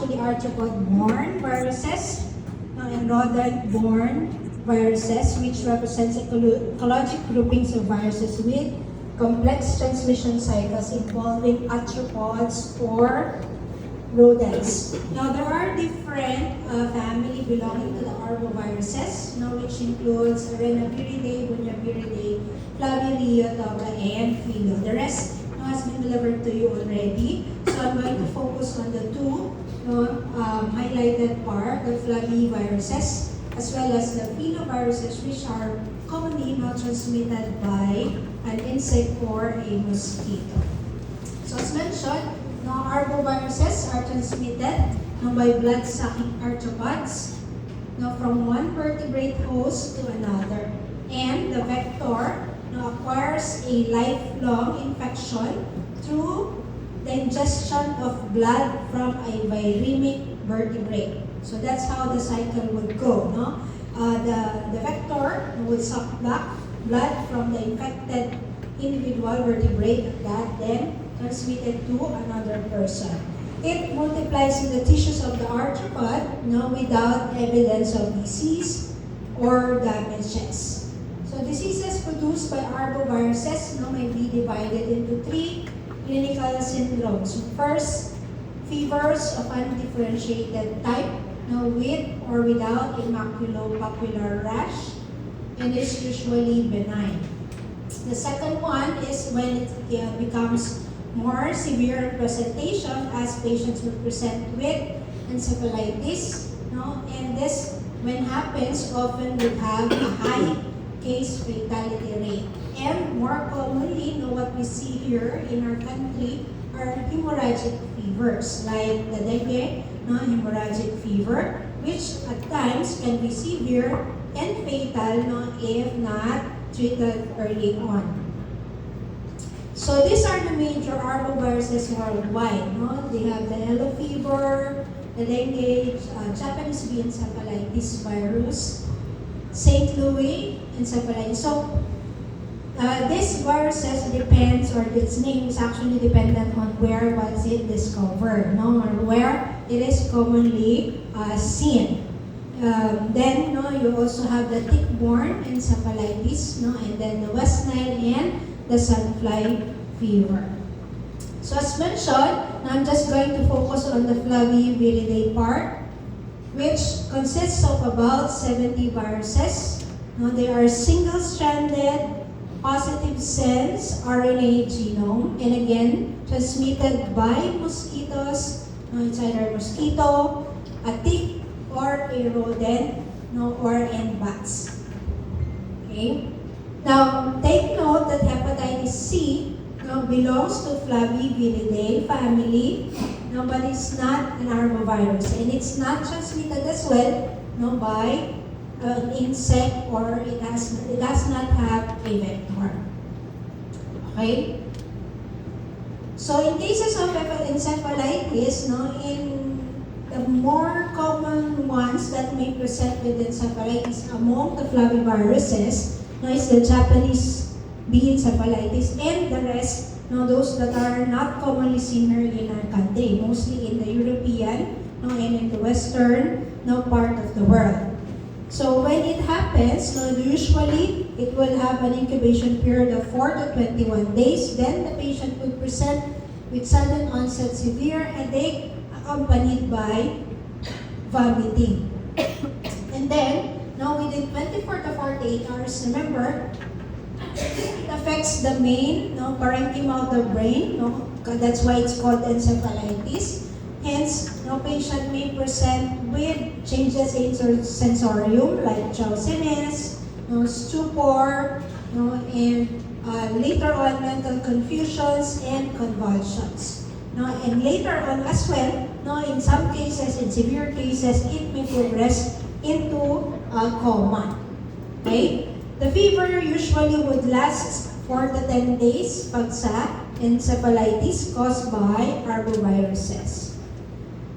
actually arthropod-borne viruses and rodent-borne viruses, which represents ecologic groupings of viruses with complex transmission cycles involving arthropods or rodents. Now, there are different family belonging to the arboviruses, which includes Rhinopteridae, Bunyapteridae, Flavileota, and Philo. The rest has been delivered to you already. So I'm going to focus on the two highlighted part, the flaviviruses, as well as the phenoviruses, which are commonly not transmitted by an insect or a mosquito. So as mentioned, arboviruses are transmitted by blood-sucking arthropods from one vertebrate host to another. And the vector acquires a lifelong infection through the ingestion of blood from a viremic vertebrate. So that's how the cycle would go. The vector would suck back blood from the infected individual vertebrate that then transmitted to another person. It multiplies in the tissues of the arthropod without evidence of disease or damages. So diseases produced by arboviruses may be divided into three clinical syndromes. First, fevers of undifferentiated type with or without a maculopapular rash, and is usually benign. The second one is when it becomes more severe presentation, as patients will present with encephalitis, and this, when happens, often would have a high case fatality rate. And more commonly, what we see here in our country are hemorrhagic fevers, like the dengue, hemorrhagic fever, which at times can be severe and fatal if not treated early on. So these are the major arboviruses worldwide. They have the yellow fever, the dengue, Japanese bee encephalitis virus, St. Louis encephalitis. So this viruses depends, or its name is actually dependent on where was it discovered, or where it is commonly seen. Then you also have the tick-borne encephalitis, and then the West Nile and the sandfly fever. So as mentioned, I'm just going to focus on the Flaviviridae part, which consists of about 70 viruses. They are single-stranded, positive sense RNA genome, and again, transmitted by mosquitoes. It's either a mosquito, a tick, or a rodent, or in bats. Okay? Now, take note that hepatitis C belongs to Flaviviridae family, but it's not an arbovirus, and it's not transmitted as well by an insect, or it does not have a vector. Okay? So in cases of encephalitis, in the more common ones that may present with encephalitis among the flaviviruses is the Japanese bee encephalitis, and the rest, those that are not commonly seen here in our country, mostly in the European and in the Western part of the world. So when it happens, usually it will have an incubation period of 4 to 21 days. Then the patient would present with sudden onset severe headache accompanied by vomiting. And then, within 24 to 48 hours, remember, it affects the main parenchyma of the brain. That's why it's called encephalitis. Hence, patient may present with changes in sensorium like drowsiness, stupor, and later on mental confusions and convulsions. And later on as well, in some cases, in severe cases, it may progress into a coma. Okay? The fever usually would last 4 to 10 days pag sa encephalitis caused by arboviruses.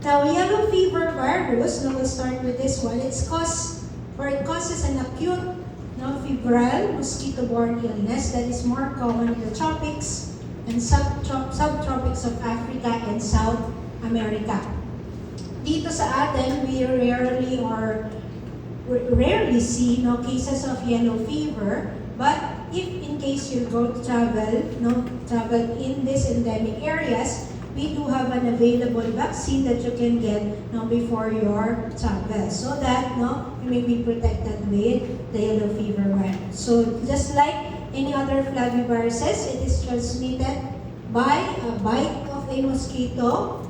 Now, yellow fever virus, we'll start with this one. It causes an acute febrile mosquito-borne illness that is more common in the tropics and subtropics of Africa and South America. dito sa atin, we rarely see no cases of yellow fever, but if in case you go to travel in these endemic areas, we do have an available vaccine that you can get before your travel, so that you may be protected with the yellow fever virus. So just like any other flaviviruses, it is transmitted by a bite of a mosquito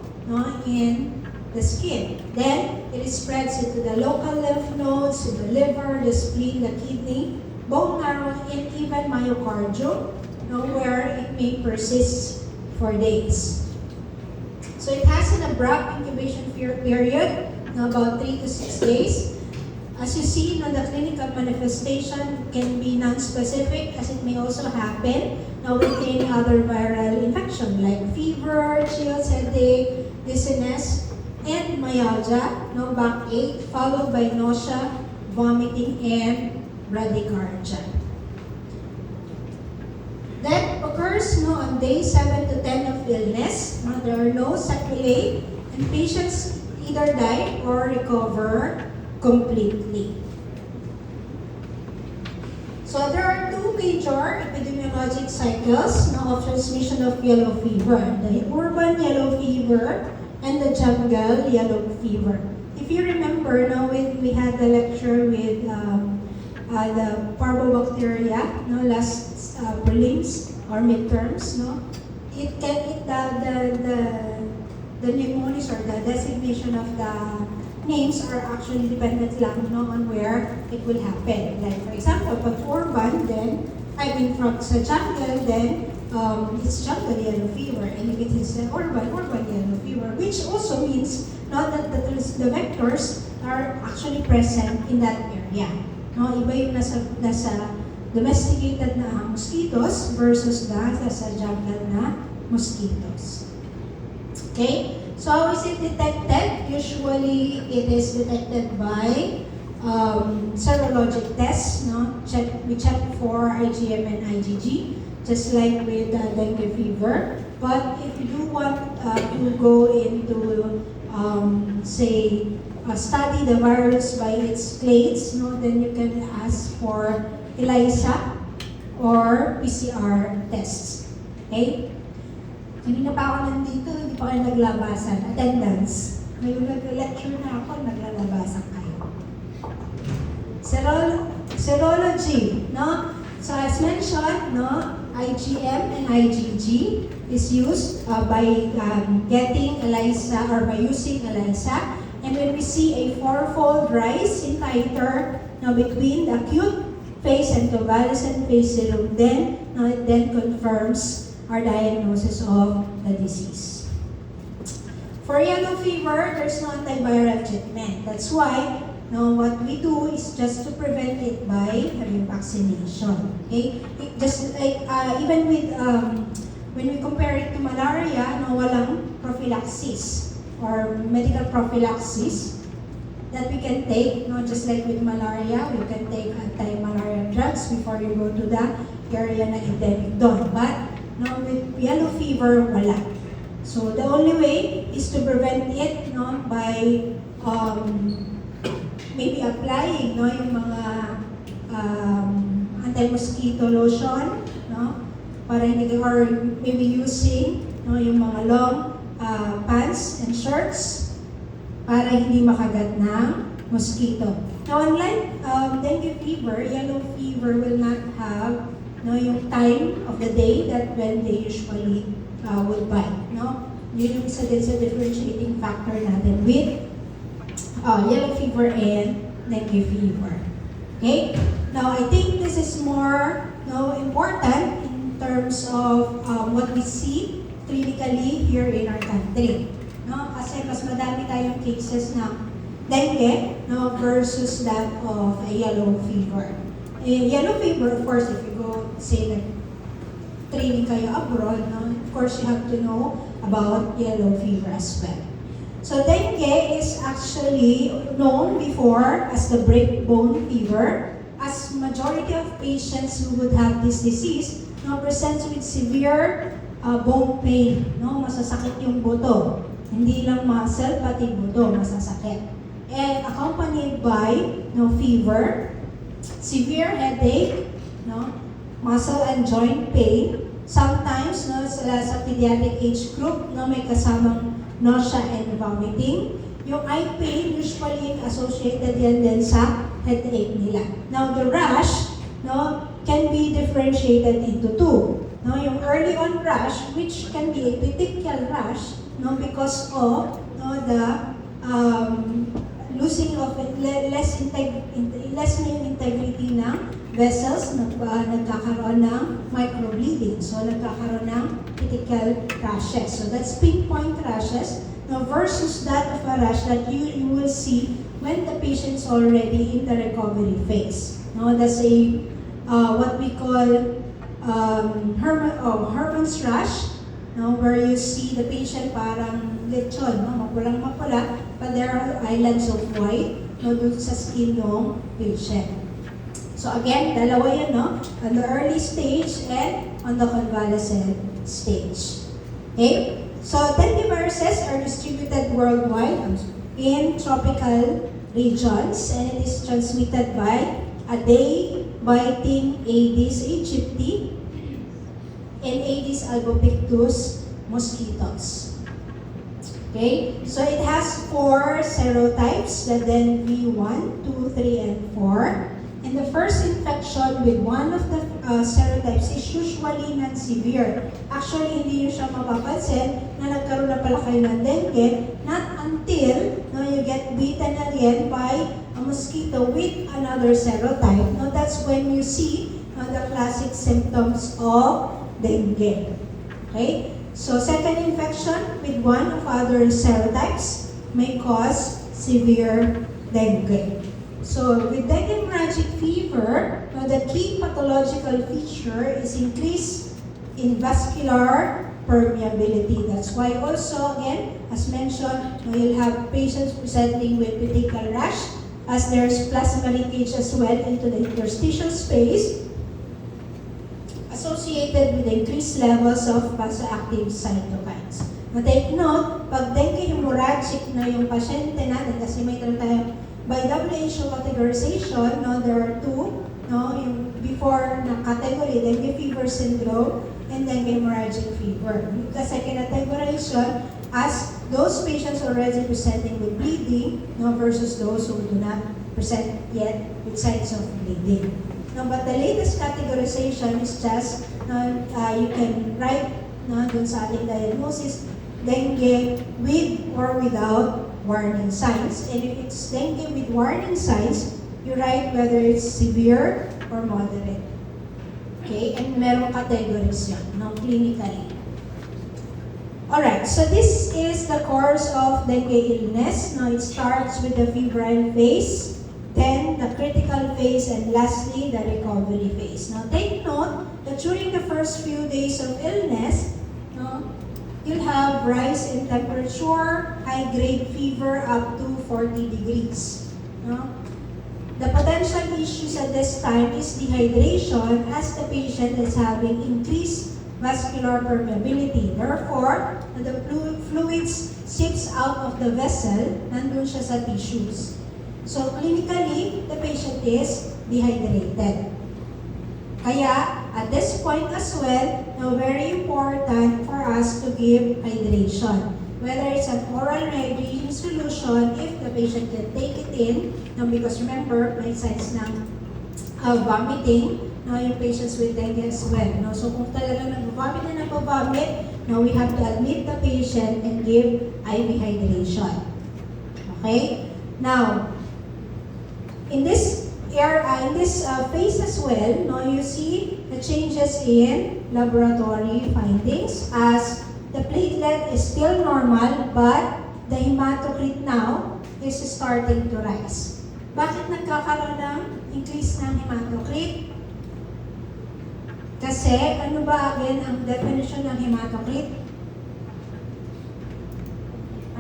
in the skin. Then it spreads into the local lymph nodes, in the liver, the spleen, the kidney, bone marrow, and even myocardium, where it may persist for days. So it has an abrupt incubation period, about 3 to 6 days. As you see, the clinical manifestation can be non-specific, as it may also happen with any other viral infection like fever, chills, headache, dizziness, and myalgia, backache, followed by nausea, vomiting, and bradycardia. That occurs on day 7 to 10 of illness. There are no sequelae, and patients either die or recover completely. So there are two major epidemiologic cycles of transmission of yellow fever: the urban yellow fever and the jungle yellow fever. If you remember, when we had the lecture with the parvobacteria, last prelims or midterms, the mnemonics or the designation of the names are actually dependent lang on where it will happen. Like for example, pag urban, then from sa jungle, then it's jungle yellow fever, and if it is urban yellow fever, which also means that the vectors are actually present in that area. Iba yung nasa domesticated na mosquitoes versus sa jungle na mosquitoes. Okay? So how is it detected? Usually, it is detected by serologic tests. We check for IgM and IgG, just like with dengue fever. But if you do want to go into, study the virus by its clades, then you can ask for ELISA or PCR tests. Okay? Kanina pa ako nandito, hindi pa kayo naglabasan. Attendance. Ngayon nag-lecture na ako, naglalabasan kayo. Serology. So as mentioned, IgM and IgG is used by getting ELISA or by using ELISA. And when we see a fourfold rise in titer between the acute phase and convalescent phase serum, then it then confirms our diagnosis of the disease. For yellow fever, there's no antiviral treatment. That's why what we do is just to prevent it by having vaccination. Okay? Just like even with when we compare it to malaria, walang prophylaxis or medical prophylaxis that we can take. Just like with malaria, we can take anti-malaria drugs before you go to the area na endemic doon. But with yellow fever, wala. So the only way is to prevent it by maybe applying yung mga anti-mosquito lotion, para hindi, or maybe using yung mga long pants and shirts para hindi makagat ng mosquito. Now, unlike dengue fever, yellow fever will not have yung time of the day that when they usually would bite. Yun yung isa din sa differentiating factor natin with yellow fever and dengue fever. Okay? Now, I think this is more important in terms of what we see clinically here in our country. Kasi mas madami tayong cases ng dengue versus that of a yellow fever. Yellow fever, of course, if you go, say, training kayo abroad, of course, you have to know about yellow fever as well. So dengue is actually known before as the breakbone fever, as majority of patients who would have this disease presents with severe bone pain, masasakit yung buto. Hindi lang muscle, pati buto, masasakit. And accompanied by fever, severe headache, muscle and joint pain. Sometimes, sa pediatric age group, may kasamang nausea and vomiting. Yung eye pain, usually associated yan din sa headache nila. Now, the rash, can be differentiated into two. Yung early on rash, which can be a petechial rash, because of the losing of less na yung integrity ng vessels, nagkakaroon ng microbleeding. So, nagkakaroon ng petechial rashes. So, that's pinpoint rashes versus that of a rash that you will see when the patient's already in the recovery phase. That's a what we call Herman's rash, where you see the patient parang lechon, mapulang-mapula, but there are islands of white dun sa skin ng patient. So again, dalawa yan, on the early stage and on the convalescent stage. Okay? So dengue viruses are distributed worldwide in tropical regions, and it is transmitted by a day-biting Aedes aegypti and Aedes albopictus mosquitoes. Okay, so it has 4 serotypes, the dengue 1, 2, 3, and 4. And the first infection with one of the serotypes is usually non-severe. Actually, hindi nyo siya mapapansin na nagkaroon na pala kayo ng dengue, not until you get bitten again by a mosquito with another serotype. That's when you see the classic symptoms of dengue. Okay? So, second infection with one of other serotypes may cause severe dengue. So, with dengue hemorrhagic fever, the key pathological feature is increase in vascular permeability. That's why also, again, as mentioned, you'll have patients presenting with petechial rash as there's plasma leakage as well into the interstitial space associated with increased levels of vasoactive cytokines. Now, take note, pag dengue hemorrhagic na yung pasyente natin, kasi may tayong by WHO categorization, there are two, yung before na category, dengue fever syndrome and dengue hemorrhagic fever. Kasi kinategorization as those patients already presenting with bleeding versus those who do not present yet with signs of bleeding. But the latest categorization is just, you can write dun sa ating diagnosis, dengue with or without warning signs. And if it's dengue with warning signs, you write whether it's severe or moderate. Okay? And merong categories yan, clinically. Alright, so this is the course of dengue illness. Now, it starts with the febrile phase, then the critical phase, and lastly, the recovery phase. Now, take note that during the first few days of illness, you'll have rise in temperature, high-grade fever up to 40 degrees. The potential issues at this time is dehydration as the patient is having increased vascular permeability. Therefore, the fluids seeps out of the vessel, nandun siya sa tissues. So, clinically, the patient is dehydrated. Kaya, at this point as well, very important for us to give hydration. Whether it's an oral hydration solution, if the patient can take it in, because remember, may signs ng vomiting, yung patients with dengue as well. So kung talagang nag-vomit na nag-vomit, we have to admit the patient and give IV hydration. Okay? Now, in this phase as well, you see the changes in laboratory findings as the platelet is still normal, but the hematocrit now is starting to rise. Bakit nagkakaroon ng increase ng hematocrit? Kasi, ano ba again ang definition ng hematocrit?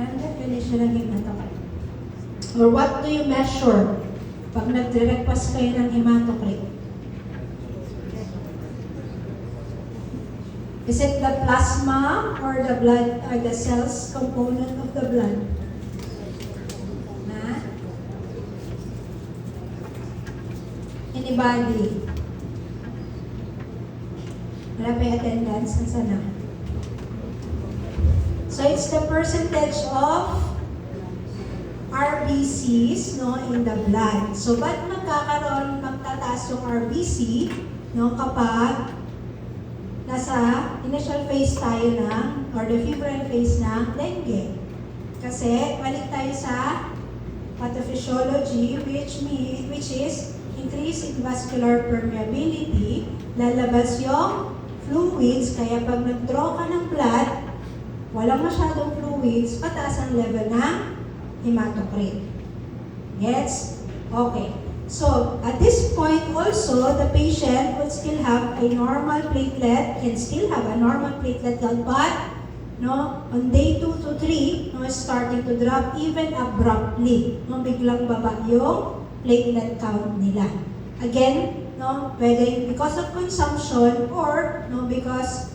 Anong definition ng hematocrit? Or what do you measure pag nagre-request kayo ng hematocrit? Is it the plasma or the blood or the cells component of the blood? Na? Anybody? Wala pa yung attendance? Nasaan na? So it's the percentage of RBCs, no, in the blood. So ba't magtataas yung RBC, no, kapag nasa initial phase tayo ng, or the febrile phase ng dengue? Kasi balik tayo sa pathophysiology, which is increase in vascular permeability, lalabas yung fluids, kaya pag nag-draw ka ng blood, walang masyadong fluids, pataas ang level ng hematocrit. Yes? Okay. So, at this point also, the patient would still have a normal platelet, can still have a normal platelet count, but no, on day 2 to 3, no, starting to drop even abruptly. No, biglang baba yung platelet count nila. Again, no, pwede because of consumption or no, because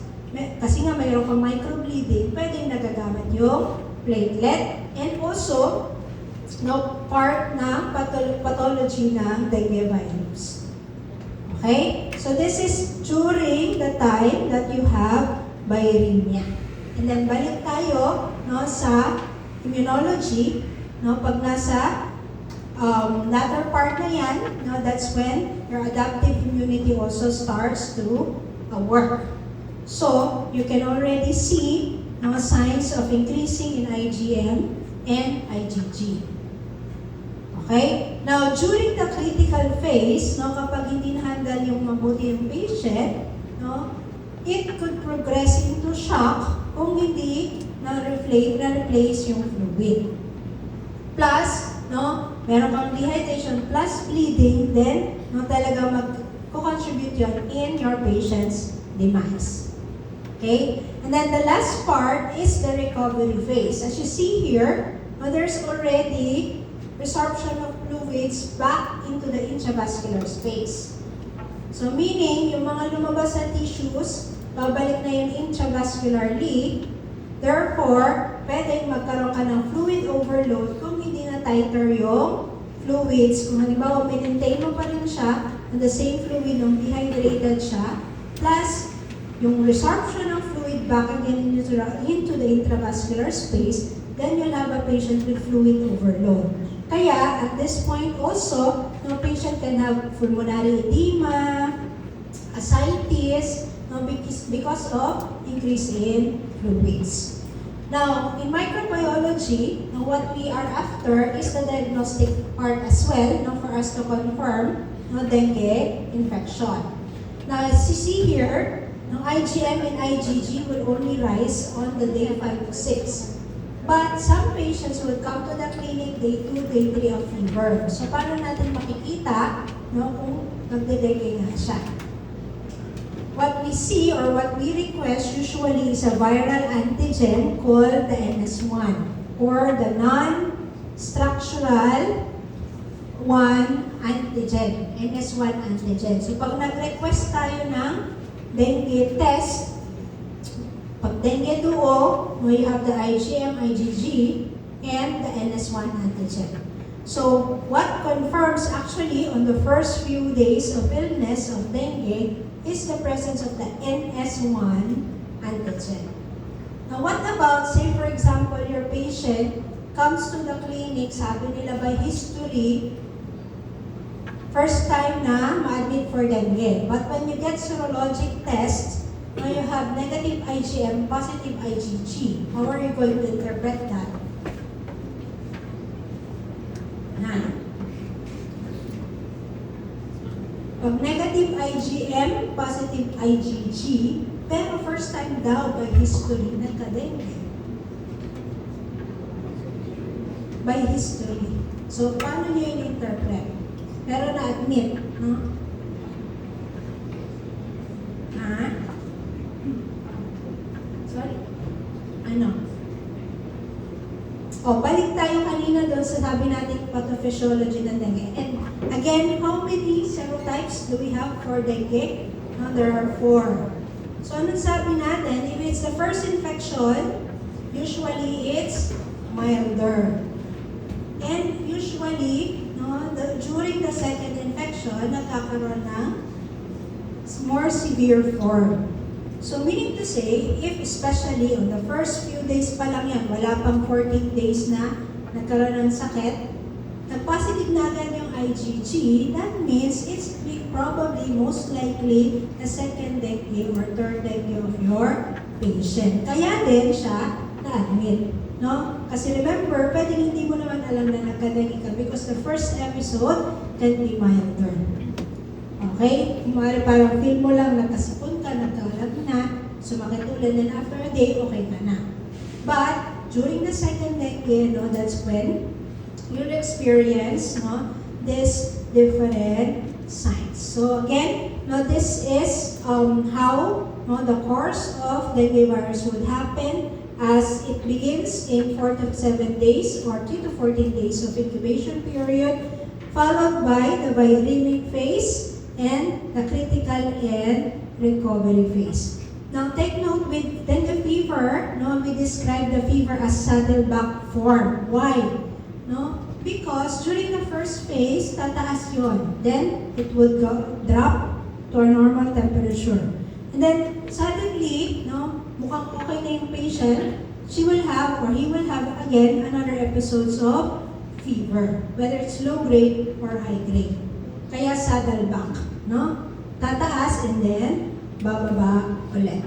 kasi nga mayroon kang microbleeding, pwedeng nagagamit yung platelet, and also no, part ng pathology ng dengue virus. Okay? So this is during the time that you have viremia. And then balik tayo no, sa immunology, no, pag nasa latter part na yan, no, that's when your adaptive immunity also starts to work. So, you can already see no, signs of increasing in IgM and IgG. Okay? Now, during the critical phase, no, kapag hindi na-handle yung mabuti yung patient, no, it could progress into shock kung hindi na-replace yung fluid. Plus, no, meron kang dehydration plus bleeding, then no, talaga mag-contribute yun in your patient's demise. Okay? And then the last part is the recovery phase. As you see here, there's already resorption of fluids back into the intravascular space. So meaning, yung mga lumabas sa tissues, babalik na yun intravascularly. Therefore, pwedeng magkaroon ka ng fluid overload kung hindi na tighter yung fluids. Kung halimbawa, maintain mo pa rin siya, and the same fluid nung dehydrated siya, plus yung resorption ng fluid back again into the intravascular space, then you'll have a patient with fluid overload. Kaya, at this point also, no, patient can have pulmonary edema, ascites, no, because of increase in fluids. Now, in microbiology, no, what we are after is the diagnostic part as well, no, for us to confirm no, dengue infection. Now, as you see here, no, IgM and IgG will only rise on the day 5 to 6. But some patients will come to the clinic day 2, day 3 of fever. So, paano natin makikita no, kung nagde-dengue nga siya? What we see or what we request usually is a viral antigen called the NS1 or the non-structural 1 antigen, NS1 antigen. So, pag nag-request tayo ng dengue test, pag dengue duo, you have the IgM, IgG, and the NS1 antigen. So, what confirms actually on the first few days of illness of dengue is the presence of the NS1 antigen. Now, what about, say for example, your patient comes to the clinic, sabi nila by history, first time na ma-admit for dengue. But when you get serologic tests, now you have negative IgM, positive IgG. How are you going to interpret that? Pag negative IgM, positive IgG, pero first time daw by history, nagka-dengue. By history. So, paano nyo in-interpret? Pero na-admit, no? Sorry? Ano? Balik tayo kanina doon sa sabi natin pathophysiology ng dengue. And again, how many serotypes do we have for dengue? There are 4. So anong sabi natin? If it's the first infection, usually it's milder. And usually, during the second infection, nagkakaroon ng more severe form. So meaning to say, if especially on the first few days pa lang yan, wala pang 14 days na nagkaroon ng sakit, nag-positive na agad yung IgG, that means it's probably most likely the second dengue or third dengue of your patient. Kaya din siya na-admit. No? Kasi remember, pwedeng hindi mo naman alam na nagka-dengue ka because the first episode can be milder. Okay? Parang feel mo lang, nakasipon ka, nagkalat na, sumakit ulit, and after a day, okay ka na. But, during the second dengue, that's when you'll experience this different signs. So again, this is how the course of dengue virus would happen as it begins in 4 to 7 days or 3 to 14 days of incubation period, followed by the viremic phase and the critical and recovery phase. Now take note with dengue fever, we describe the fever as saddleback form. Why? Because during the first phase, tataas yun. Then, it would drop to a normal temperature. And then, suddenly, mukhang okay na yung patient, she will have or he will have again another episodes of fever, whether it's low grade or high grade. Kaya saddleback, tataas and then bababa ulit.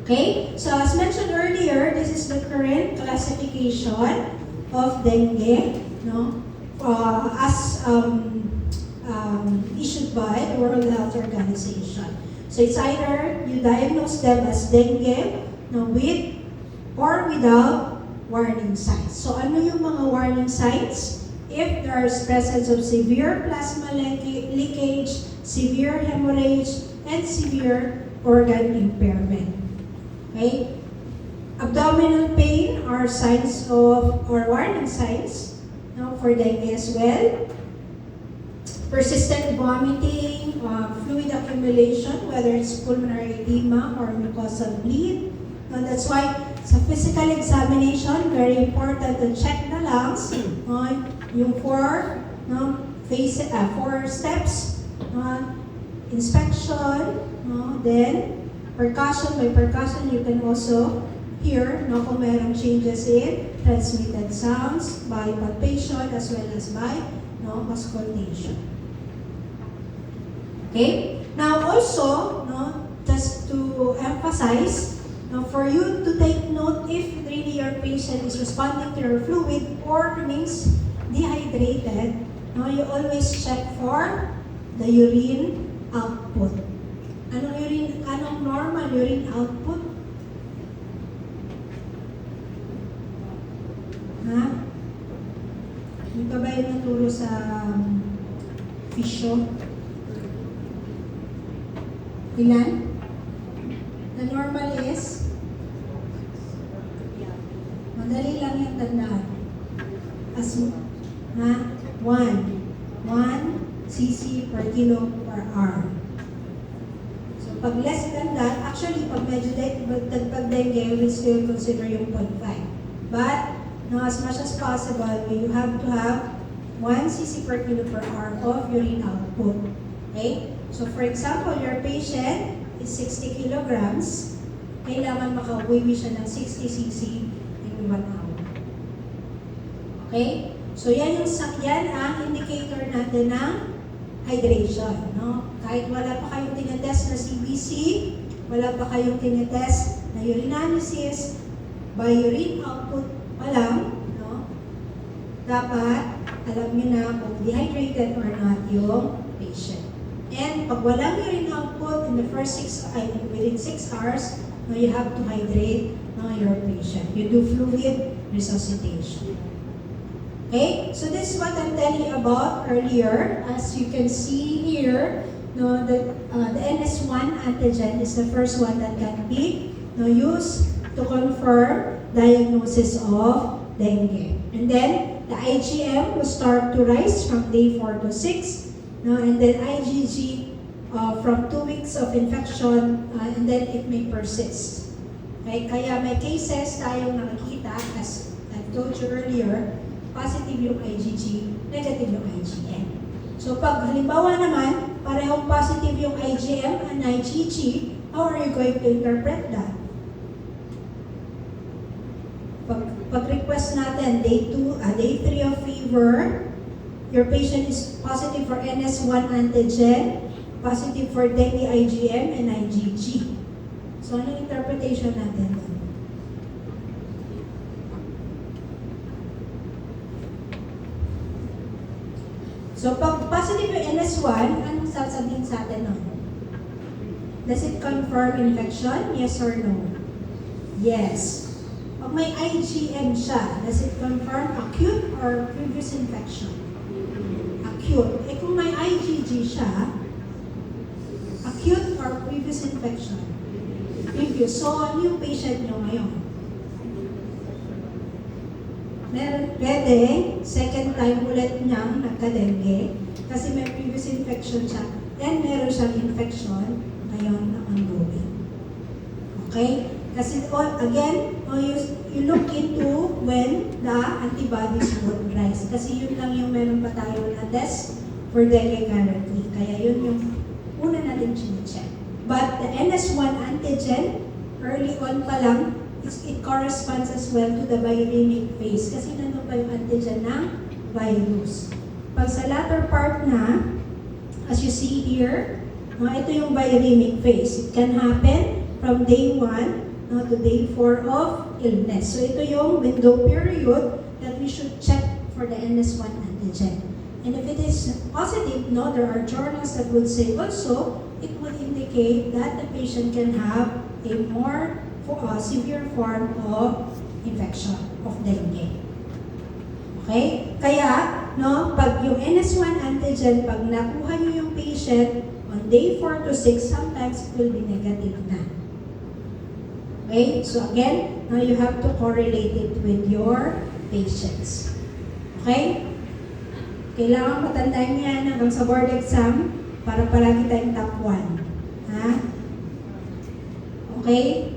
Okay? So, as mentioned earlier, this is the current classification of dengue, as issued by the World Health Organization. So it's either you diagnose them as dengue, with or without warning signs. So ano yung mga warning signs? If there is presence of severe plasma leakage, severe hemorrhage, and severe organ impairment. Okay? Abdominal pain are signs of, or warning signs, for dengue as well. Persistent vomiting, fluid accumulation, whether it's pulmonary edema or mucosal bleed. That's why sa physical examination, very important to check the lungs, yung four steps, inspection, then percussion. By percussion, you can also hear kung mayroong changes in transmitted sounds by palpation as well as by auscultation. Okay? Now also, just to emphasize, for you to take note if really your patient is responding to your fluid or remains dehydrated, you always check for the urine output. Anong normal urine output? Hindi pa ba yung naturo sa fisyo? Ilan? The normal is? Madali lang yung tandaan. As 1 cc per kilo per hour. So pag less than that, actually pag medyo pag dengue, we still consider yung 0.5. But as much as possible, you have to have 1 cc per kilo per hour of urine output. Okay? So for example, your patient is 60 kilograms, kailangan makauwi siya ng 60 cc in 1 hour. Okay? So yan ang indicator natin ng hydration. Kahit wala pa kayong tinetest na CBC, wala pa kayong tinetest na urinalysis, by urine output pa lang, dapat alam nyo na kung dehydrated or not yung patient. And pag walang urine output in the first within 6 hours, you have to hydrate your patient. You do fluid resuscitation. Okay? So this is what I'm telling you about earlier. As you can see here, the NS1 antigen is the first one that can be used to confirm diagnosis of dengue. And then the IgM will start to rise from day 4 to 6. And then IgG from 2 weeks of infection, and then it may persist. Okay? Kaya may cases tayong nakikita, as I told you earlier, positive yung IgG, negative yung IgM. So pag halimbawa naman, parehong positive yung IgM and IgG, how are you going to interpret that? Pag-request natin, day 3 of fever, your patient is positive for NS1 antigen, positive for dengue IgM and IgG. So, anong interpretation natin doon? So, pag positive yung NS1, anong sasabihin sa atin nun? Does it confirm infection? Yes or no? Yes. Pag may IgM siya, does it confirm acute or previous infection? Acute. Eh kung may IgG siya, acute or previous infection? Previous. So, ano yung patient nyo ngayon? Pwede, second time ulit niyang nagka-dengue kasi may previous infection siya and meron siyang infection ngayon na ongoing. Okay? Kasi again, you look into when the antibodies would rise. Kasi yun lang yung meron pa tayo na test for dengue currently. Kaya yun yung una natin chine-check. But the NS1 antigen, early on pa lang, it corresponds as well to the viremic phase. Kasi nandun pa yung antigen ng virus. Pag sa latter part na, as you see here, ito yung viremic phase. It can happen from day 1 to day 4 of illness. So ito yung window period that we should check for the NS1 antigen. And if it is positive, there are journals that would say also, it would indicate that the patient can have a more severe form of infection of dengue. Okay? Kaya, pag yung NS1 antigen, pag nakuha nyo yung patient on day 4 to 6, sometimes it will be negative na. Okay? So again, now you have to correlate it with your patients. Okay? Kailangan matandaan yan hanggang sa board exam para palagi tayong top 1. Ha? Okay?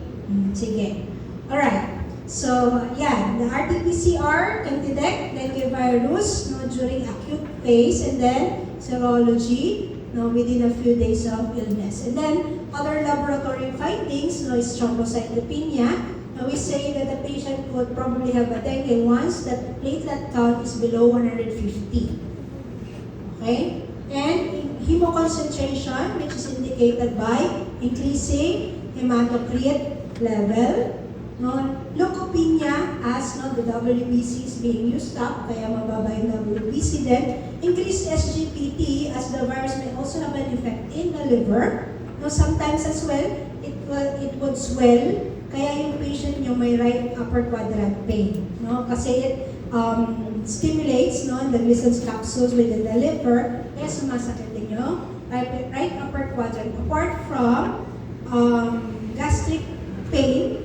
Sige. Alright. So, yeah, the RT-PCR can detect dengue virus during acute phase and then serology within a few days of illness. And then, other laboratory findings is thrombocytopenia. Now, we say that the patient could probably have a dengue once that platelet count is below 150. Okay? And hemoconcentration, which is indicated by increasing hematocrit level. Leukopenia, as the WBC is being used up, kaya mababa yung WBC din. Increased SGPT, as the virus may also have an effect in the liver. Sometimes as well, it would swell, kaya yung patient nyo may right upper quadrant pain. Kasi it stimulates the Gleason's capsules within the liver, kaya sumasakit din yung right upper quadrant. Apart from gastric pain,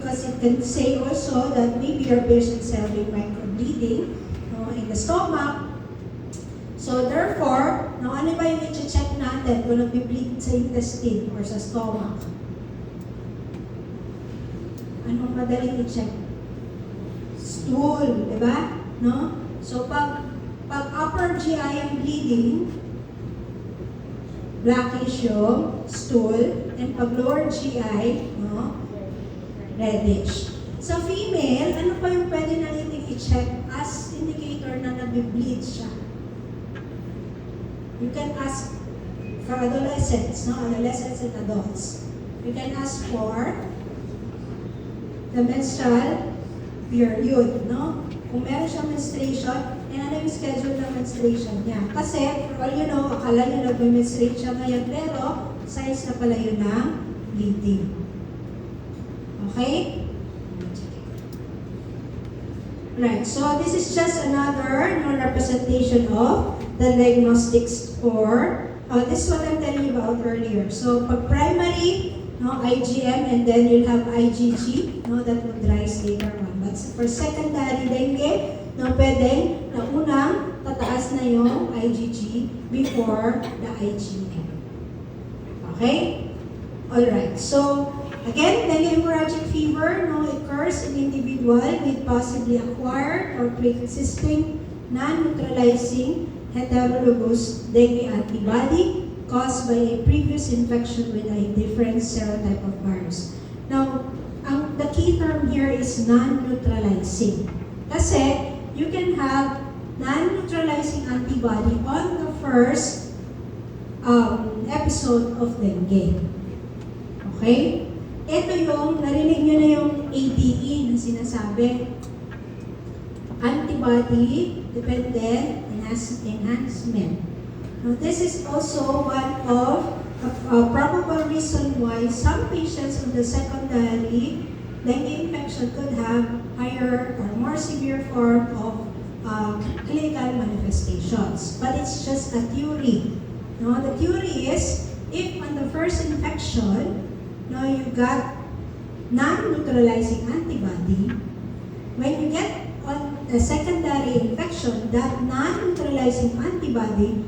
because it can say also that maybe your patient is having microbleeding in the stomach. So therefore, ano ba yung i-check natin kung nag-bleed sa intestine or sa stomach? Anong madaling i-check? Stool, di ba? So pag upper GI ang bleeding, blackish yung stool, and pag lower GI, reddish. Sa female, ano pa yung pwede natin i-check as indicator na nag-bleed siya? You can ask for adolescents, adolescents and adults. You can ask for the menstrual period, Kung meron siyang menstruation, ano yung schedule ng menstruation niya? Kasi, for all you know, akala niyo nag-menstruate siya ngayon, pero signs na pala yun ng bleeding. Okay? Right, so this is just another representation of the diagnostics for, this is what I'm telling you about earlier. So, pag primary, IgM, and then you'll have IgG, that would rise later on. But for secondary dengue, pwede na unang tataas na yung IgG before the IgM. Okay? Alright, so again, dengue hemorrhagic fever occurs in individual with possibly acquired or pre-existing non-neutralizing heterologous dengue antibody caused by a previous infection with a different serotype of virus. Now, the key term here is non-neutralizing. Kasi you can have non-neutralizing antibody on the first episode of dengue. Okay? Ito yung, narinig nyo na yung ADE na sinasabi. Antibody-dependent enhancement. Now, this is also one of a probable reason why some patients with the secondary dengue infection could have higher or more severe form of clinical manifestations. But it's just a theory. No, the theory is, if on the first infection, you got non-neutralizing antibody, when you get on a secondary infection, that non-neutralizing antibody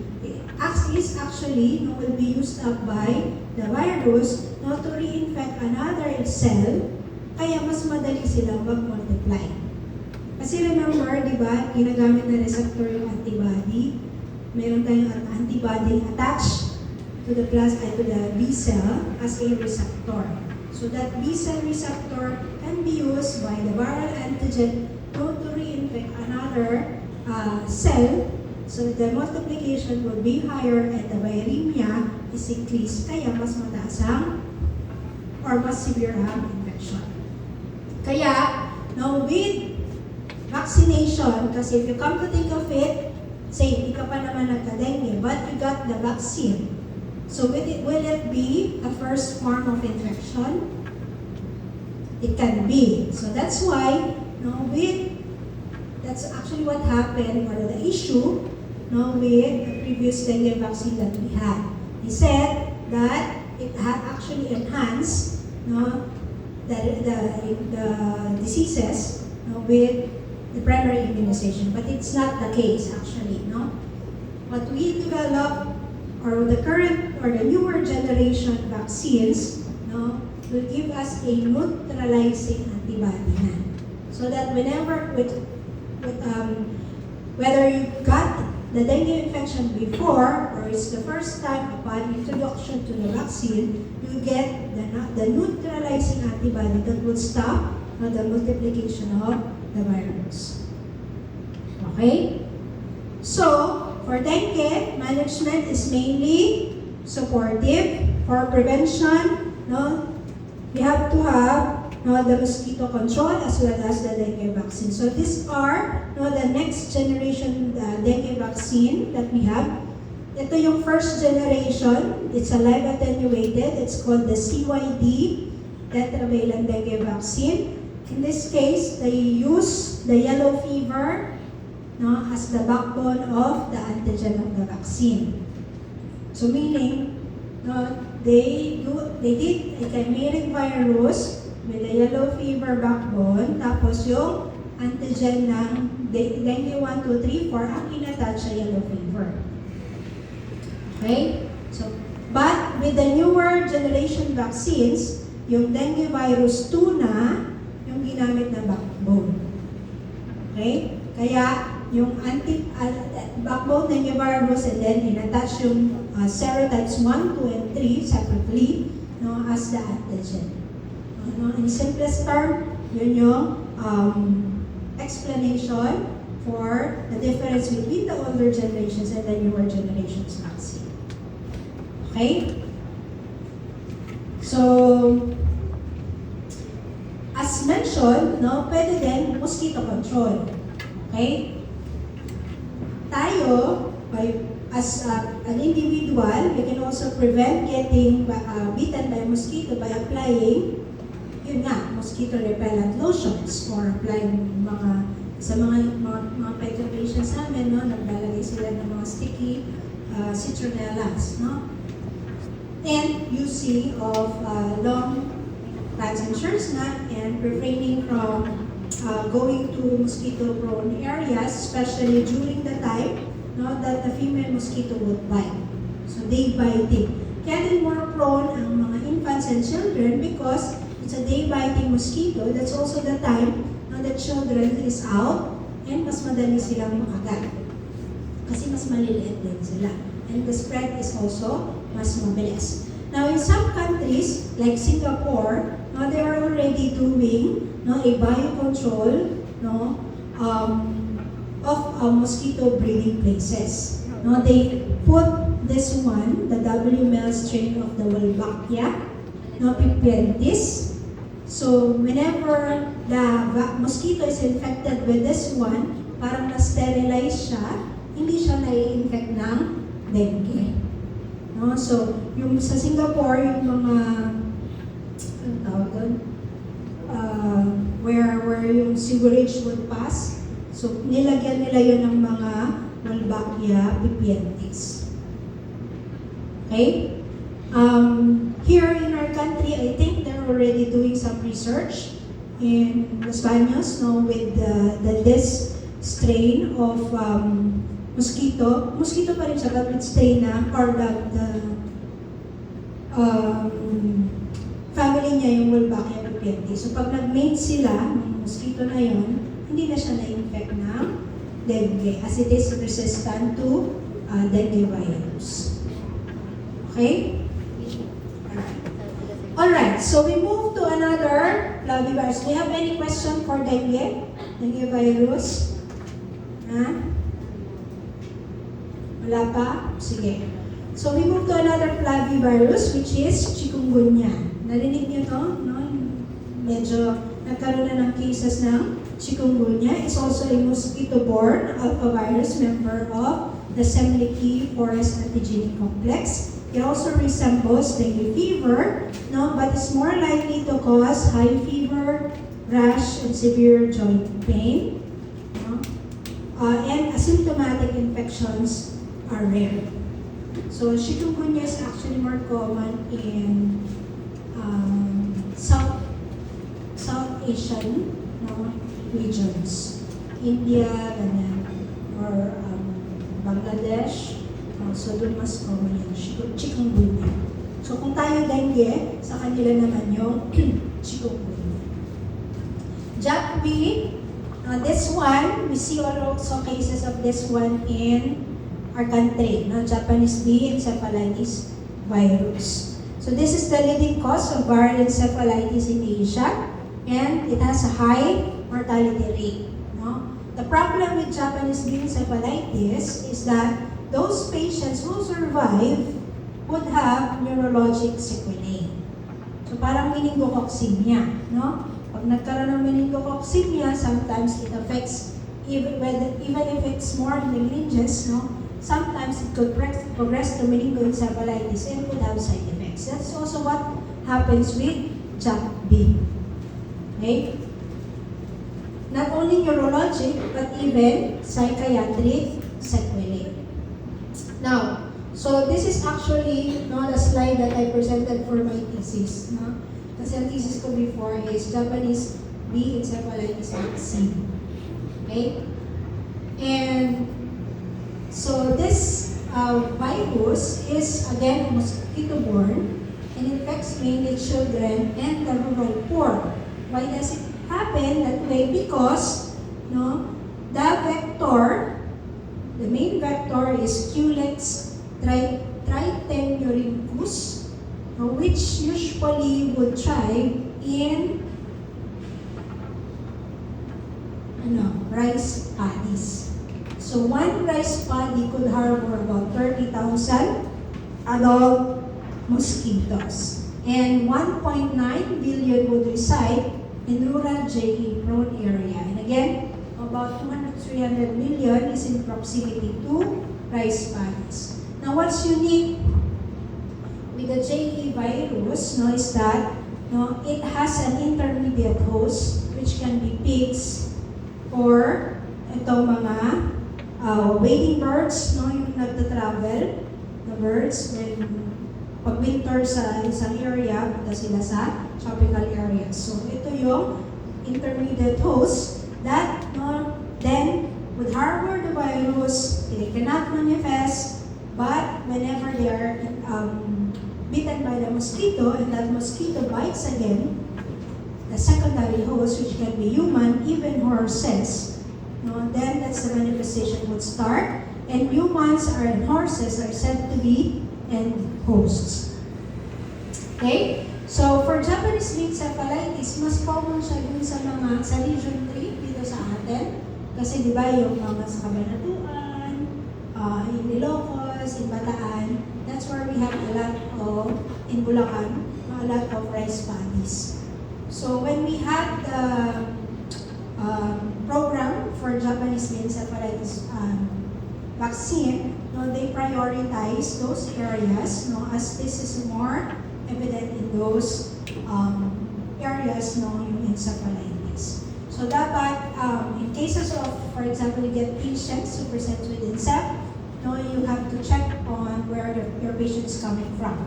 is actually will be used up by the virus to reinfect another cell, kaya mas madali silang mag-multiply. Kasi remember, di ba, ginagamit na receptor yung antibody. Meron tayong antibody attached to the B cell as a receptor. So that B cell receptor can be used by the viral antigen to reinfect another cell, so the multiplication will be higher and the viremia is increased, kaya mas mataas ang or mas severe ang infection. Kaya, now with vaccination, kasi if you come to think of it, say, hindi ka pa naman nagka-dengue, but you got the vaccine. So will it be a first form of infection? It can be. So that's why, that's actually what happened, or the issue, with the previous dengue vaccine that we had. He said that it had actually enhanced the diseases with the primary immunization, but it's not the case actually. What we developed, or the current or the newer generation vaccines, will give us a neutralizing antibody na. So that whenever, whether you got the dengue infection before, or it's the first time upon introduction to the vaccine, you get the neutralizing antibody that will stop the multiplication of the virus. Okay? So, for dengue, management is mainly supportive. For prevention, we have to have the mosquito control as well as the dengue vaccine. So these are the next generation dengue vaccine that we have. Ito yung first generation. It's a live attenuated. It's called the CYD, tetravalent dengue vaccine. In this case, they use the yellow fever as the backbone of the antigen of the vaccine. So meaning, they did a chimeric virus with a yellow fever backbone, tapos yung antigen ng dengue 1, 2, 3, 4 ang inattach sa yellow fever. Okay? So, but with the newer generation vaccines, yung dengue virus 2 na yung ginamit na backbone. Okay? Kaya, yung backbone dengue virus and then inattach yung serotypes 1, 2, and 3 separately as the antigen. In simplest term, yun yung explanation for the difference between the older generations and the newer generations vaccine. Okay? So, as mentioned, pwede din mosquito control. Okay? Tayo, as an individual, we can also prevent getting bitten by a mosquito by applying, mosquito repellent lotions, or applying sa mga pet patients namin, naglalagay sila ng mga sticky citronellas, and using of long pants and shirts and refraining from going to mosquito-prone areas, especially during the time that the female mosquito would bite. So they biting. Kaya din more prone ang mga infants and children because it's a day-biting mosquito. That's also the time na the children is out and mas madali silang makagat. Kasi mas maliliit din sila. And the spread is also mas mabilis. Now, in some countries, like Singapore, they are already doing a biocontrol of mosquito breeding places. They put this one, the W-mel strain of the Wolbachia, pipientis. So, whenever the mosquito is infected with this one, parang na-sterilize siya, hindi siya nai-infect ng dengue. So, yung sa Singapore, yung mga where yung sewerage would pass, so nilagyan nila yun ng mga Wolbachia pipientis. Okay? Here in our country, I think they're already doing some research in Los Baños with this strain of mosquito pa rin siya, but it's strain na, or the family niya yung Wolbachia pipientis. So pag nag-mate sila ng mosquito na yun, hindi na siya na-infect ng dengue as it is resistant to dengue virus. Okay? Alright, so we move to another flavivirus. Do you have any question for dengue? Dengue virus? Wala pa? Sige. So we move to another flavivirus which is chikungunya. Narinig niyo to? No? Medyo nagkaroon na ng cases ng chikungunya. It's also a mosquito-borne alphavirus member of the Semliki forest antigenic complex. It also resembles dengue fever, but it's more likely to cause high fever, rash, and severe joint pain. And asymptomatic infections are rare. So chikungunya is actually more common in South Asian regions, India, or Bangladesh. So doon mas common yung chikungunya. So kung tayo dengue, sa kanila naman yung chikungunya. JAP-B, this one, we see also cases of this one in our country, Japanese B encephalitis virus. So this is the leading cause of viral encephalitis in Asia, and it has a high mortality rate. The problem with Japanese B encephalitis is that those patients who survive would have neurologic sequelae. So parang meningococcemia, Pag nagkaroon ng meningococcemia, sometimes it affects, even if it's more meninges, sometimes it could progress to meningoencephalitis and could have side effects. That's also what happens with JAP-B. Okay? Not only neurologic, but even psychiatric sequelae. Now, so this is actually the slide that I presented for my thesis. Kasi ang thesis ko before is Japanese B encephalitis vaccine. Okay? And so this virus is again mosquito-borne and infects mainly children and the rural poor. Why does it happen that way? Because the main vector is Culex tritemuricus, which usually would thrive in rice paddies. So one rice paddy could harbor about 30,000 adult mosquitoes, and 1.9 billion would reside in rural JE-prone area. And again, about 200-300 million is in proximity to rice paddies. Now, what's unique with the JE virus is that it has an intermediate host, which can be pigs or itong mga wading birds, yung nagta-travel na birds when pag winter sa isang area, punta sila sa tropical areas. So ito yung intermediate host that then would harbor the virus. They cannot manifest, but whenever they are bitten by the mosquito and that mosquito bites again, the secondary host, which can be human, even horses, no, then that's the manifestation would start. And humans and horses are said to be end hosts. Okay? So, for Japanese encephalitis, mas common siya dun sa region 3 dito sa atin. Kasi di ba yung mga sa Cabanatuan, in Ilocos, in Bataan, that's where we have a lot of, in Bulacan, a lot of rice paddies. So, when we had the program for Japanese encephalitis vaccine, no, they prioritize those areas, no, as this is more evident in those areas, no, yung encephalitis. So dapat, in cases of, for example, you get patients who present with incep, no, you have to check on where your patient is coming from.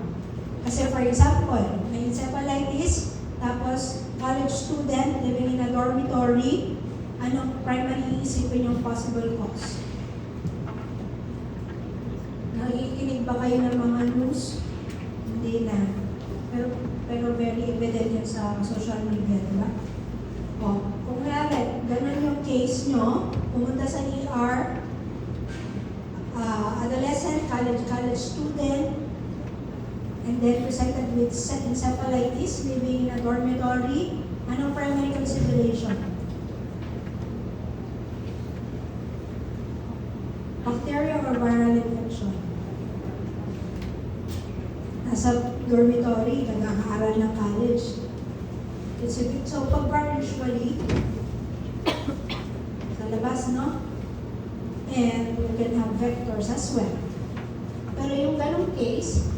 Kasi for example, may encephalitis, tapos college student living in a dormitory, anong primary isipin yung possible cause? Nakikinig ba kayo ng mga news? Hindi na. Pero very evident yun sa social media, di ba? O, kung kaya ganun yung case nyo, pumunta sa ER, adolescent, college student, and then presented with encephalitis, living in a dormitory, anong primary consideration? Bacteria or viral infection? Nasa dormitory, nag-aaral ng college. It's a bit, so pag-bar usually, sa labas, no? And we can have vectors as well. Pero yung ganong case,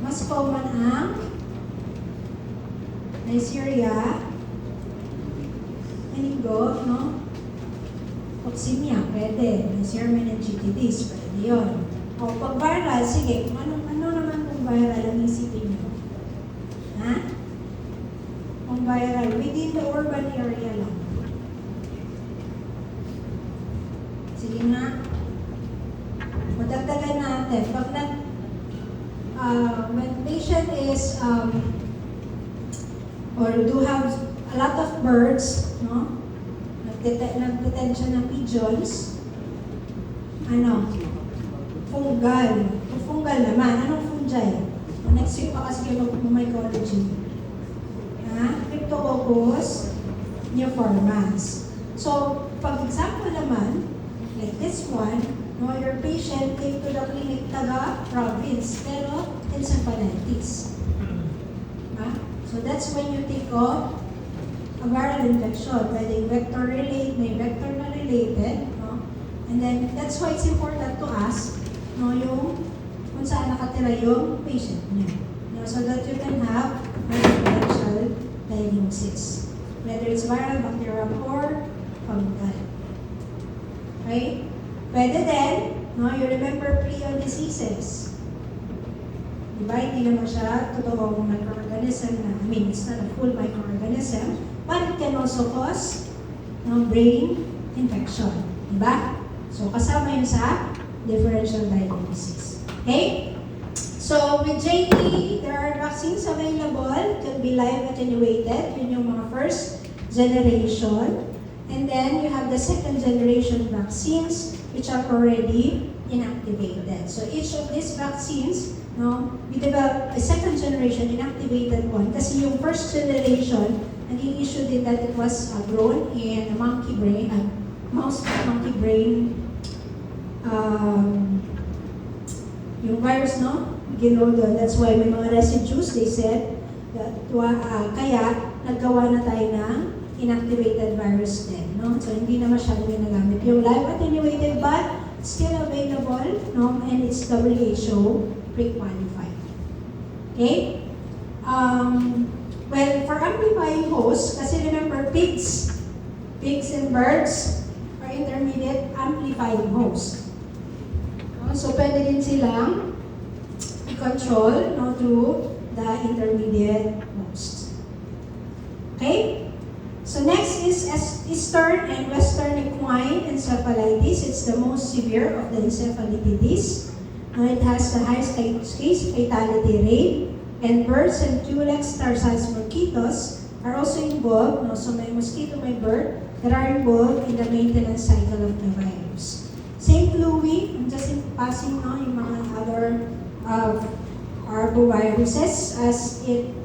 mas common ang Neisseria, meningo, no? Toxemia, pwede. Neisseria meningitis, pwede yun. O pag viral, sige, ano naman kung viral ang isipin nyo? Ha? Kung viral, within the urban area lang. Sige nga. Madagdagan natin. Pag when patient is, or do have a lot of birds, no? Nag-detention ng pigeons, ano? Fungal. Kung fungal naman, anong fungi? Next week pa kasi kayo mag-mycology. Cryptococcus neoformans. So, pag example naman, like this one, no, your patient came to the clinic taga-province, pero encephalitis. So that's when you think of a viral infection, pwedeng vector-related, may vector na related, no? And then that's why it's important to ask, no, yung kung saan nakatira yung patient niya. No, so that you can have a differential diagnosis, whether it's viral, bacterial, or fungal. Okay? Pwede din, no, you remember prion diseases. Diba, hindi naman siya totoong microorganism na, it's not a full microorganism, but it can also cause, no, brain infection. Diba? So, kasama yun sa differential diagnosis. Okay? So, with JE, there are vaccines available. It can be live attenuated. Yun yung mga first generation. And then, you have the second generation vaccines, which are already inactivated. So, each of these vaccines, no, we developed a second generation inactivated one kasi yung first generation, naging issue din that it was grown in a monkey brain, mouse monkey brain, yung virus, no? Ginawa doon. That's why may mga residues, they said, that, kaya naggawa na tayo ng inactivated virus din, no? So, hindi na masyadong ginagamit. Yung live attenuated but still available, no? And it's WHO pre-qualified. Okay? Well, for amplifying hosts, kasi remember, pigs and birds are intermediate amplifying hosts. So, pwede din silang i-control, no, through the intermediate host. Okay? So next is Eastern and Western equine encephalitis. It's the most severe of the encephalitides. It has the highest case fatality rate, and birds and Culex tarsius mosquitoes are also involved. No? So may mosquito, may bird that are involved in the maintenance cycle of the virus. St. Louis, I'm just passing no, yung mga other arboviruses as it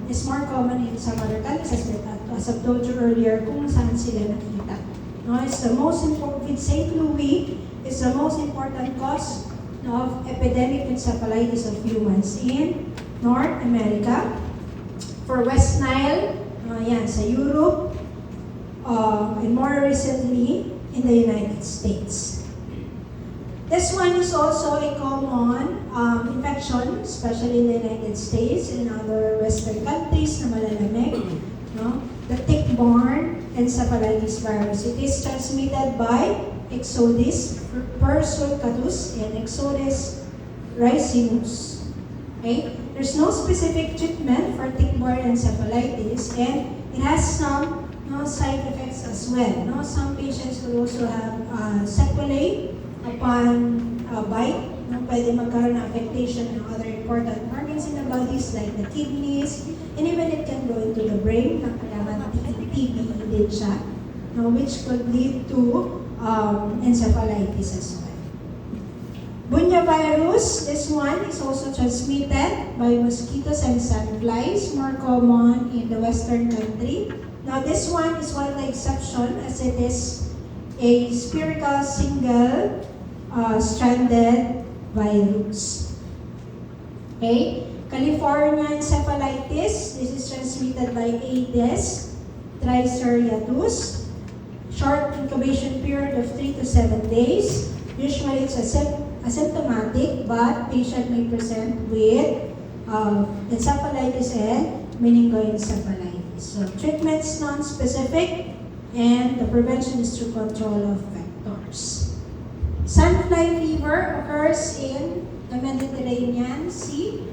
is more common in some other countries as I've told you earlier kung saan sila nakita. No, it's the most important, St. Louis is the most important cause of epidemic encephalitis of humans in North America. For West Nile, yan, sa Europe, and more recently in the United States. This one is also a common infection, especially in the United States and other Western countries na malalamig. No? The tick-borne encephalitis virus. It is transmitted by Ixodes persulcatus and Ixodes ricinus. Okay? There's no specific treatment for tick-borne encephalitis, and it has some side effects as well. No? Some patients will also have sequelae upon bite. No? Pwede magkaroon ng affectation ng other important organs in the bodies like the kidneys, and even it can go into the brain. Nakalaman TB din siya, no? Which could lead to encephalitis as well. Bunya virus, this one is also transmitted by mosquitoes and sandflies, more common in the Western country. Now this one is one of the exception as it is a spherical single stranded virus. Okay? California encephalitis, this is transmitted by Aedes tricheriatus. Short incubation period of 3 to 7 days. Usually it's asymptomatic, but patient may present with encephalitis and meningoencephalitis. So treatment is non-specific, and the prevention is through control of vectors. Sandfly fever occurs in the Mediterranean Sea,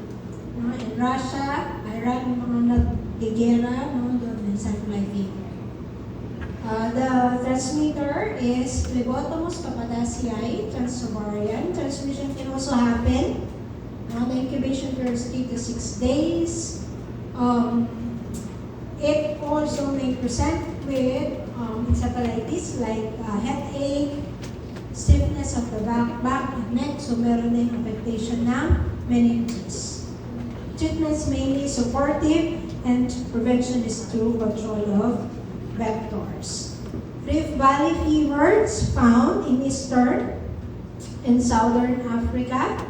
in Russia, Iran, mga nag-gigera, doon may sandfly fever. The transmitter is Phlebotomus papadacei, transovarian. Transmission can also happen. The incubation period is 3 to 6 days. It also may present with encephalitis like headache, stiffness of the back and neck. So meron din affectation ng meninges. Treatment is mainly supportive, and prevention is through control of vectors. Rift Valley fever is found in Eastern and Southern Africa.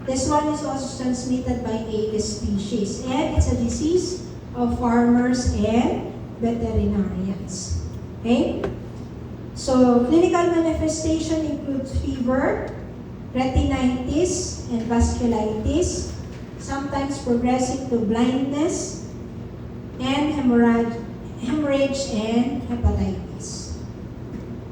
This one is also transmitted by Aedes species, and it's a disease of farmers and veterinarians. Okay? So, clinical manifestation includes fever, retinitis, and vasculitis, sometimes progressing to blindness, and hemorrhage and hepatitis.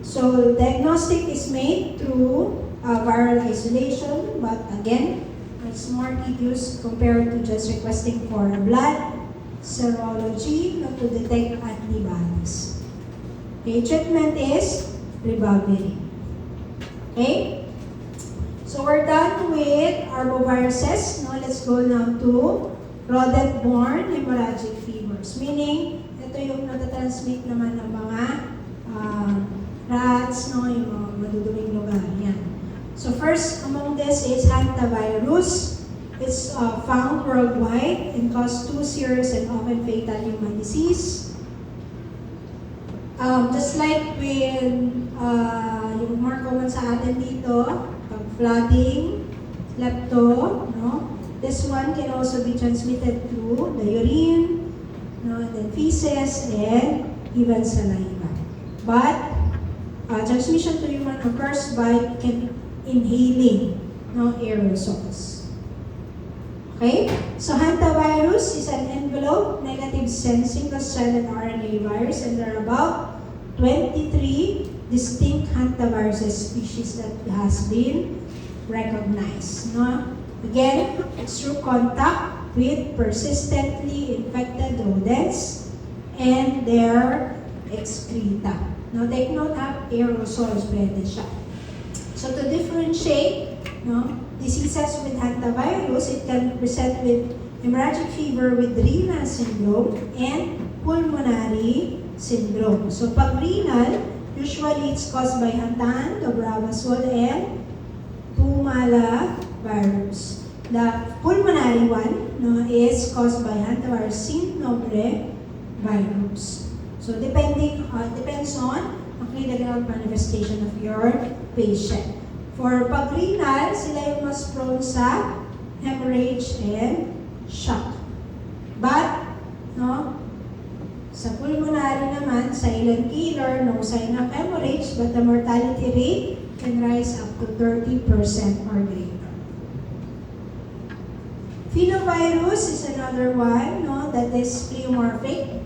So diagnostic is made through viral isolation, but again, it's more tedious compared to just requesting for blood serology to detect antibodies. Okay, treatment is ribavirin. Okay, so we're done with arboviruses. Now let's go now to rodent-borne hemorrhagic fevers, meaning ito yung natatransmit naman ng mga rats, yung mga maduduming lugar. Yan. So first among this is hantavirus. It's found worldwide and causes 2 serious and often fatal human disease. Just like with yung more common sa atin dito, flooding, lepto, this one can also be transmitted through the urine, and then feces, and even saliva. But transmission to human occurs by inhaling aerosols. Okay? So hantavirus is an envelope negative single-stranded RNA virus, and there are about 23 distinct hantavirus species that has been recognized. Again, it's through contact with persistently infected rodents, and their excreta. Now, take note of aerosols, pwede siya. So, to differentiate diseases with hantavirus, it can present with hemorrhagic fever with renal syndrome and pulmonary syndrome. So, pag renal, usually it's caused by hantaan, dobravasol, and pumalavirus. The pulmonary one is caused by hantavirus syndrome virus. So, depends on ang clinical manifestation of your patient. For pag-renal, sila yung mas prone sa hemorrhage and shock. But, sa pulmonary naman, silent killer, no sign of hemorrhage, but the mortality rate can rise up to 30% or greater. Phenovirus is another one that is pleomorphic.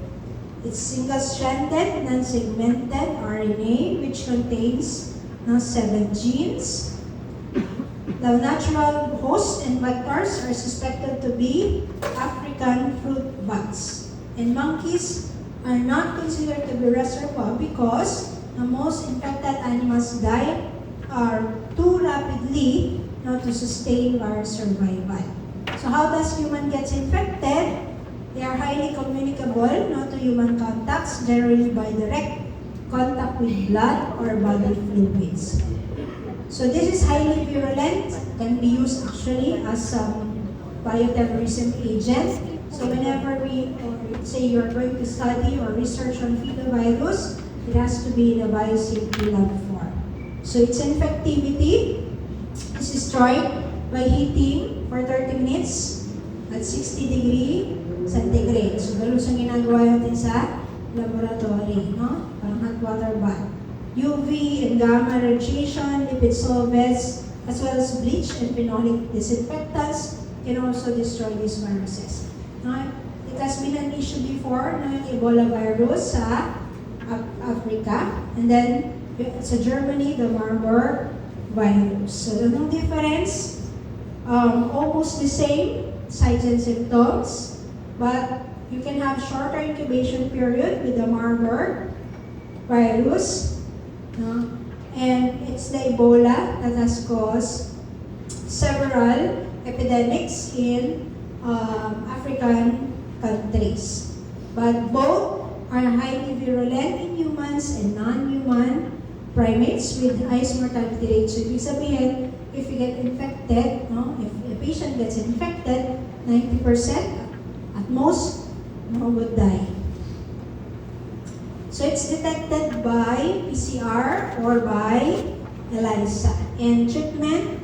It's single-stranded, non-segmented RNA which contains 7 genes. The natural host and vectors are suspected to be African fruit bats. And monkeys are not considered to be reservoir because the most infected animals die too rapidly to sustain virus survival. So how does human gets infected? They are highly communicable to human contacts, generally by direct contact with blood or body fluids. So this is highly virulent, can be used actually as a bioterrorism agent. So whenever say you're going to study or research on phenovirus, it has to be in a biosafety lab form. So its infectivity is destroyed by heating for 30 minutes at 60 degrees centigrade. So, ganun sa ginagawa natin sa laboratory, parang hot water bath. UV and gamma radiation, lipid solvents, as well as bleach and phenolic disinfectants can also destroy these viruses. It has been an issue before, Ebola virus sa Africa, and then sa Germany, the Marburg virus. So, anong difference? Almost the same signs and symptoms, but you can have shorter incubation period with the Marburg virus, and it's the Ebola that has caused several epidemics in African countries. But both are highly virulent in humans and non-human primates with highest mortality rate. So, ibig sabihin, if you get infected, if a patient gets infected, 90% at most would die. So it's detected by PCR or by ELISA. And treatment,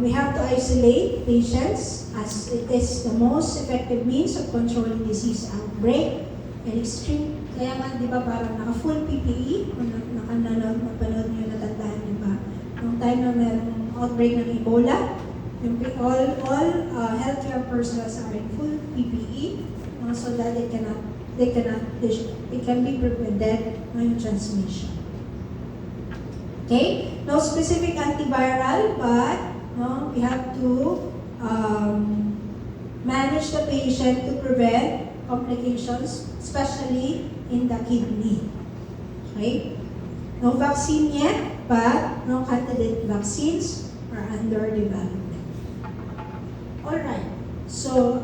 we have to isolate patients as it is the most effective means of controlling disease outbreak and extreme. Kaya nga, di ba, parang naka-full PPE, kung napanood nyo, natandaan nyo ba? Nung time na mayroong outbreak ng Ebola, all healthcare personnel are in full PPE so that they can be prevented ng transmission. Okay? No specific antiviral, but we have to manage the patient to prevent complications, especially in the kidney. Okay? No vaccine yet, but no candidate vaccines are under development. Alright, so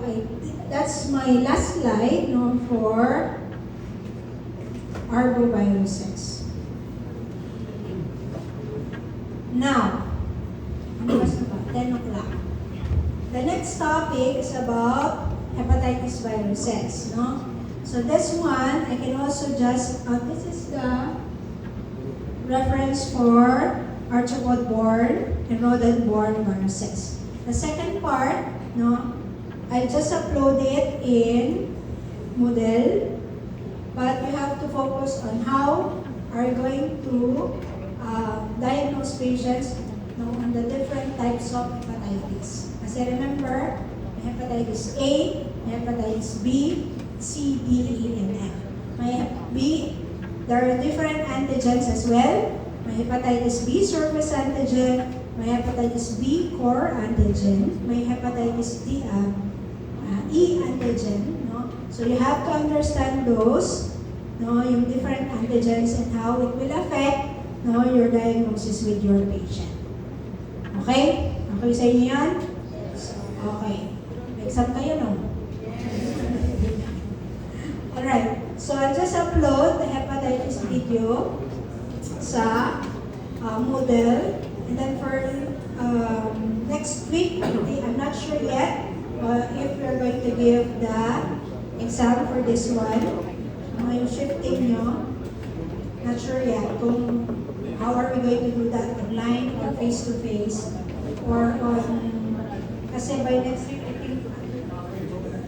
that's my last slide for arboviruses. Now, 10 o'clock. The next topic is about hepatitis viruses. So this one, I can also just, this is the reference for arthropod-borne and rodent-borne viruses. The second part, I just uploaded in Moodle, but you have to focus on how are you going to diagnose patients on the different types of hepatitis. As I remember, hepatitis A, hepatitis B, C, D, E, and F. There are different antigens as well. My hepatitis B surface antigen, my hepatitis B core antigen, my hepatitis D E antigen. So So you have to understand those, no, yung different antigens and how it will affect, no, your diagnosis with your patient. Okay? Okay sa inyo yan? Okay. Exam kayo, no? Alright. So I'll just upload the hepatitis video sa Moodle. And then for next week, I'm not sure yet if we're going to give the exam for this one. Yung shifting nyo, not sure yet kung how are we going to do that online or face-to-face or on, kasi by next week, I think,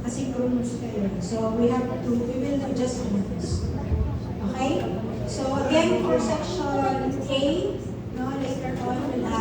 asynchronous kayo. So we will adjust on this. Okay? So again, for section A, no, later on, we'll have